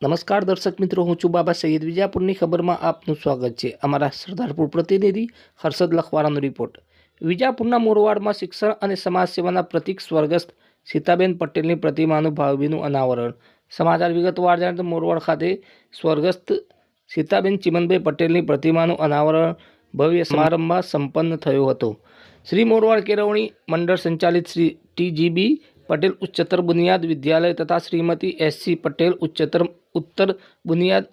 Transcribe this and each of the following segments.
નમસ્કાર દર્શક મિત્રો, હું છું બાબા સૈયદ. વિજાપુરની ખબરમાં આપનું સ્વાગત છે. અમારા સરદારપુર પ્રતિનિધિ હર્ષદ લખવારાનો રિપોર્ટ. વિજાપુરના મોરવાડમાં શિક્ષણ અને સમાજ સેવાના પ્રતીક સ્વર્ગસ્થ સીતાબેન પટેલની પ્રતિમાનું ભાવભીનું અનાવરણ. સમાચાર વિગતવાર જાણીએ તો મોરવાડ ખાતે સ્વર્ગસ્થ સીતાબેન ચિમનભાઈ પટેલની પ્રતિમાનું અનાવરણ ભવ્ય સમારંભમાં સંપન્ન થયો હતો. શ્રી મોરવાડ કેળવણી મંડળ સંચાલિત શ્રી ટી.જી.બી. પટેલ ઉચ્ચતર બુનિયાદ વિદ્યાલય તથા શ્રીમતી એસ.સી. પટેલ ઉત્તર બુનિયાદ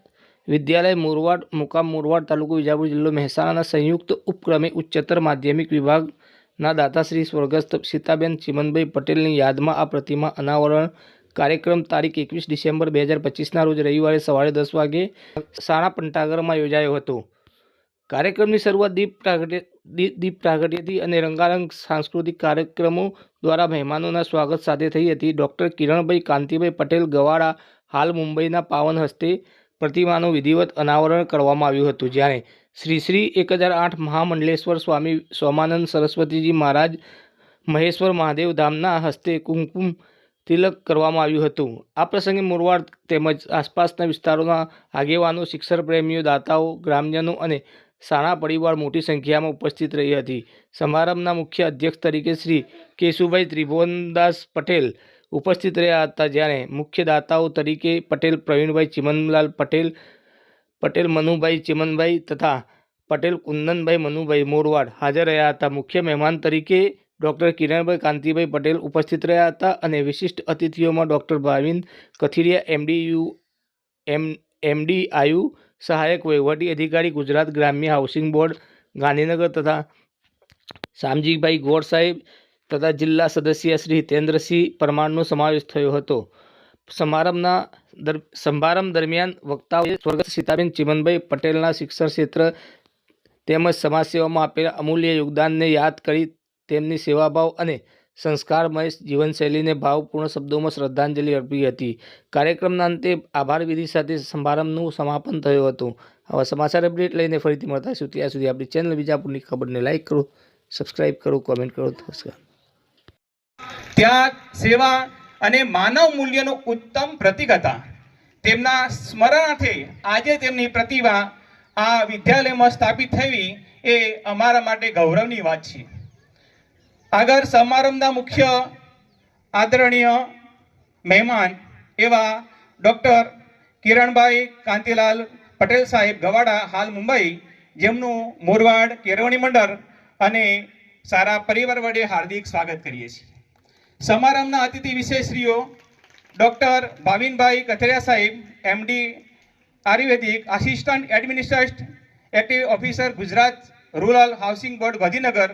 વિદ્યાલય મોરવાડ મુકામ મોરવાડ તાલુકો વિજાપુર જિલ્લો મહેસાણાના સંયુક્ત ઉપક્રમે ઉચ્ચતર માધ્યમિક વિભાગના દાતાશ્રી સ્વર્ગસ્થ સીતાબેન ચિમનભાઈ પટેલની યાદમાં આ પ્રતિમા અનાવરણ કાર્યક્રમ તારીખ 21 ડિસેમ્બર 2025ના રોજ રવિવારે સવારે 10 વાગે શાળા પંટાગરમાં યોજાયો હતો. કાર્યક્રમની શરૂઆત દીપ પ્રાગટ્યથી અને રંગારંગ સાંસ્કૃતિક કાર્યક્રમો દ્વારા મહેમાનોના સ્વાગત સાથે થઈ હતી. ડૉક્ટર કિરણભાઈ કાંતિભાઈ પટેલ ગવાડા હાલ મુંબઈના પાવન હસ્તે પ્રતિમાનું વિધિવત અનાવરણ કરવામાં આવ્યું હતું, જ્યારે શ્રી 1008 મહામંડલેશ્વર સ્વામી સોમાનંદ સરસ્વતીજી મહારાજ મહેશ્વર મહાદેવ ધામના હસ્તે કુમકુમ તિલક કરવામાં આવ્યું હતું. આ પ્રસંગે મોરવાડ તેમજ આસપાસના વિસ્તારોના આગેવાનો, શિક્ષણ પ્રેમીઓ, દાતાઓ, ગ્રામજનો અને શાળા પરિવાર મોટી સંખ્યામાં ઉપસ્થિત રહી હતી. સમારંભના મુખ્ય અધ્યક્ષ તરીકે શ્રી કેશુભાઈ ત્રિભુવનદાસ પટેલ ઉપસ્થિત રહ્યા હતા, જ્યારે મુખ્ય દાતાઓ તરીકે પટેલ પ્રવીણભાઈ ચિમનલાલ પટેલ મનુભાઈ ચિમનભાઈ તથા પટેલ કુંદનભાઈ મનુભાઈ મોરવાડ હાજર રહ્યા હતા. મુખ્ય મહેમાન તરીકે ડૉક્ટર કિરણભાઈ કાંતિભાઈ પટેલ ઉપસ્થિત રહ્યા હતા અને વિશિષ્ટ અતિથિઓમાં ડૉક્ટર ભાવિન કથિરિયા એમડી આયુ સહાયક વહીવટી અધિકારી ગુજરાત ગ્રામ્ય હાઉસિંગ બોર્ડ ગાંધીનગર તથા શામજીભાઈ ગોર સાહેબ તથા જિલ્લા સદસ્ય શ્રી હિતેન્દ્રસિંહ પરમારનો સમાવેશ થયો હતો. સમારંભ દરમિયાન વક્તાઓએ સ્વર્ગસ્થ સીતાબેન ચિમનભાઈ પટેલના શિક્ષણ ક્ષેત્ર તેમજ સમાજ સેવામાં આપેલા અમૂલ્ય યોગદાનને યાદ કરી તેમની સેવાભાવ અને સંસ્કારમય જીવનશૈલીને ભાવપૂર્ણ શબ્દોમાં શ્રદ્ધાંજલિ અર્પી હતી. કાર્યક્રમના અંતે આભાર વિધિ સાથે સમારંભનું સમાપન થયું હતું. આવા સમાચાર અપડેટ લઈને ફરીથી મળતા છું. ત્યાં સુધી આપણી ચેનલ વિજાપુરની ખબરને લાઇક કરો, સબસ્ક્રાઇબ કરો, કોમેન્ટ કરો. ત્યાગ, સેવા અને માનવ મૂલ્યનું ઉત્તમ પ્રતીક હતા. તેમના સ્મરણાર્થે આજે તેમની પ્રતિમા આ વિદ્યાલયમાં સ્થાપિત થવી એ અમારા માટે ગૌરવની વાત છે. આગળ સમારંભના મુખ્ય આદરણીય મહેમાન એવા ડૉક્ટર કિરણભાઈ કાંતિલાલ પટેલ સાહેબ ગવાડા હાલ મુંબઈ, જેમનું મોરવાડ કેળવણી મંડળ અને સારા પરિવાર વડે હાર્દિક સ્વાગત કરીએ છીએ. સમારંભના અતિથિ વિશેષશ્રીઓ ડૉક્ટર ભાવિનભાઈ કથિરિયા સાહેબ, MD Ayurvedic, assistant administrative officer Gujarat rural housing board Gandhinagar,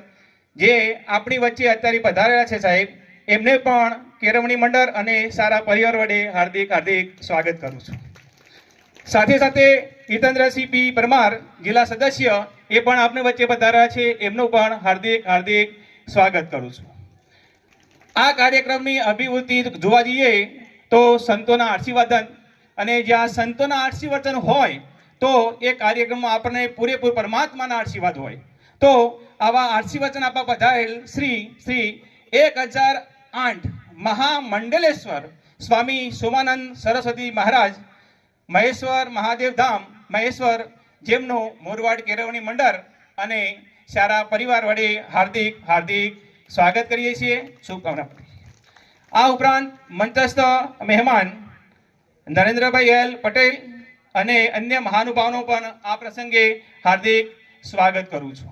જે આપણી વચ્ચે અત્યારે પધારેલા છે સાહેબ, એમને પણ કેળવણી મંડળ અને સારા પરિવાર વડે હાર્દિક સ્વાગત કરું છું. સાથે સાથે હિતેન્દ્રસિંહ પી પરમાર જિલ્લા સદસ્ય એ પણ આપણી વચ્ચે પધાર્યા છે, એમનું પણ હાર્દિક સ્વાગત કરું છું. આ કાર્યક્રમની અભિવૃદ્ધિ જોવા જઈએ તો સંતોના આશીર્વાદન, અને જ્યાં સંતોના આશીર્વાદન હોય તો એ કાર્યક્રમમાં આપણને પૂરેપૂર પરમાત્માના આશીર્વાદ હોય. તો આવા આશીર્વચન આપવા પધારેલ શ્રી 1008 મહામંડલેશ્વર સ્વામી સોમાનંદ સરસ્વતી મહારાજ મહેશ્વર મહાદેવ ધામ મહેશ્વર, જેમનું મોરવાડ કેળવણી મંડળ અને સારા પરિવાર વડે હાર્દિક સ્વાગત કરીએ છીએ, શુભકામના. આ ઉપરાંત મંચસ્થ મહેમાન નરેન્દ્રભાઈ એલ પટેલ અને અન્ય મહાનુભાવોનો પણ આ પ્રસંગે હાર્દિક સ્વાગત કરું છું.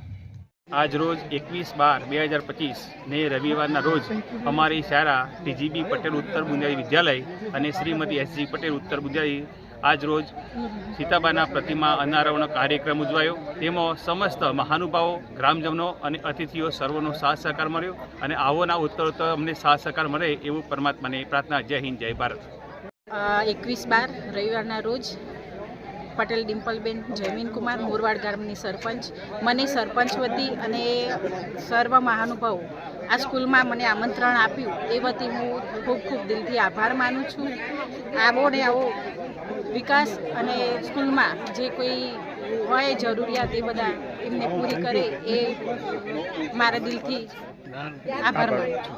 આજ રોજ 21/12/2025 ને રવિવારના રોજ અમારી શાળા ટી.જી.બી. પટેલ ઉત્તર બુનિયાદી વિદ્યાલય અને શ્રીમતી એસ.સી. પટેલ ઉત્તર બુનિયાદી આજ રોજ સીતાબાના પ્રતિમા અનાવરણ કાર્યક્રમ ઉજવાયો. તેમાં સમસ્ત મહાનુભાવો, ગ્રામજનો અને અતિથિઓ સર્વનો સાથ સહકાર મળ્યો અને આવોના ઉત્તરોત્તર અમને સાથ સહકાર મળે એવું પરમાત્માને પ્રાર્થના. જય હિન્દ, જય ભારત. 21/12 રવિવારના રોજ પટેલ ડિમ્પલબેન જયમીનકુમાર, મોરવાડ ગામની સરપંચ, મને સરપંચ વતી અને સર્વ મહાનુભાવો આ સ્કૂલમાં મને આમંત્રણ આપ્યું એ વતી હું ખૂબ દિલથી આભાર માનું છું. આવો ને આવો વિકાસ અને સ્કૂલમાં જે કોઈ હોય જરૂરિયાત એ બધા એમને પૂરી કરે એ મારા દિલથી આભાર માનું છું.